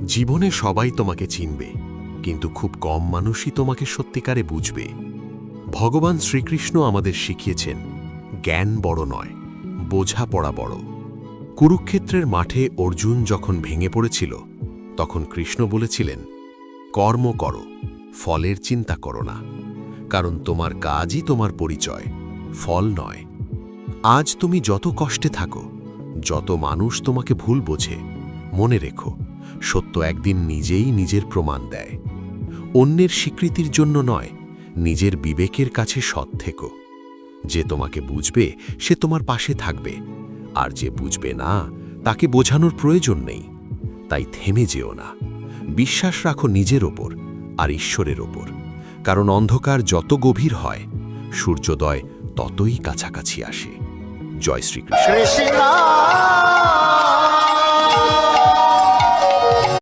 জীবনে সবাই তোমাকে চিনবে, কিন্তু খুব কম মানুষই তোমাকে সত্যিকারে বুঝবে। ভগবান শ্রীকৃষ্ণ আমাদের শিখিয়েছেন, জ্ঞান বড় নয়, বোঝাপড়া বড়। কুরুক্ষেত্রের মাঠে অর্জুন যখন ভেঙে পড়েছিল, তখন কৃষ্ণ বলেছিলেন, কর্ম করো, ফলের চিন্তা করো না, কারণ তোমার কাজই তোমার পরিচয়, ফল নয়। আজ তুমি যত কষ্টে থাকো, যত মানুষ তোমাকে ভুল বোঝে, মনে রেখো, সত্য একদিন নিজেই নিজের প্রমাণ দেয়। অন্যের স্বীকৃতির জন্য নয়, নিজের বিবেকের কাছে সৎ থেকো। যে তোমাকে বুঝবে সে তোমার পাশে থাকবে, আর যে বুঝবে না তাকে বোঝানোর প্রয়োজন নেই। তাই থেমে যেও না, বিশ্বাস রাখো নিজের ওপর আর ঈশ্বরের ওপর, কারণ অন্ধকার যত গভীর হয়, সূর্যোদয় ততই কাছাকাছি আসে। জয় শ্রীকৃষ্ণ।